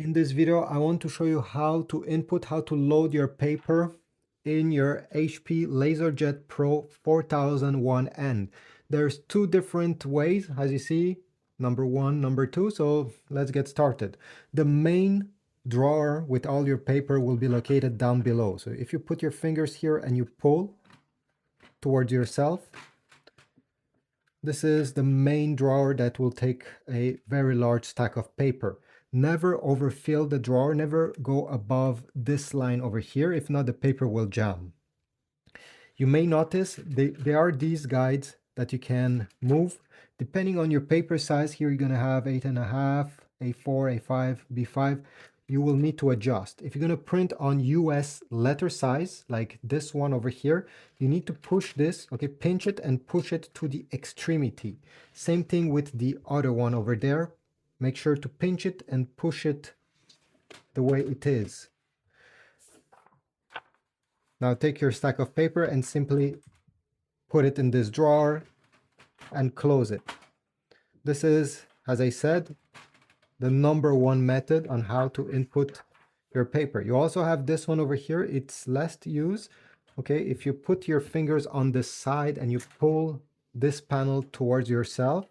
In this video, I want to show you how to load your paper in your HP LaserJet Pro 4001N. There's two different ways, as you see, number one, number two. So let's get started. The main drawer with all your paper will be located down below. So if you put your fingers here and you pull towards yourself, this is the main drawer that will take a very large stack of paper. Never overfill the drawer, never go above this line over here, if not the paper will jam. You may notice there are these guides that you can move. Depending on your paper size, here you're going to have 8.5, A4, A5, B5. You will need to adjust. If you're going to print on US letter size, like this one over here, you need to push this, okay, pinch it and push it to the extremity. Same thing with the other one over there. Make sure to pinch it and push it the way it is. Now take your stack of paper and simply put it in this drawer and close it. This is, as I said, the number one method on how to input your paper. You also have this one over here. It's less to use. Okay, if you put your fingers on the side and you pull this panel towards yourself,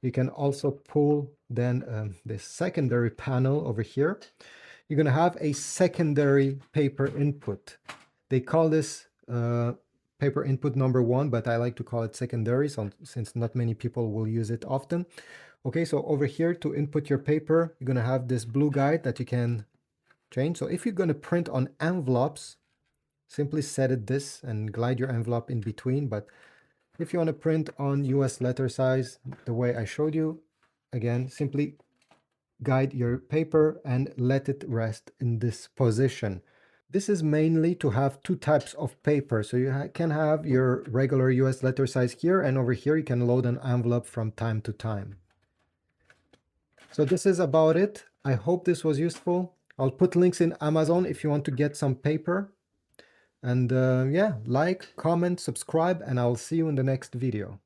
you can also pull then the secondary panel over here. You're going to have a secondary paper input. They call this paper input number one, but I like to call it secondary, since not many people will use it often. Okay, so over here to input your paper, you're going to have this blue guide that you can change. So if you're going to print on envelopes, simply set it this and glide your envelope in between. But if you want to print on US letter size, the way I showed you, again, simply guide your paper and let it rest in this position. This is mainly to have two types of paper. So you can have your regular US letter size here, and over here you can load an envelope from time to time. So this is about it. I hope this was useful. I'll put links in Amazon if you want to get some paper. And yeah, like, comment, subscribe, and I'll see you in the next video.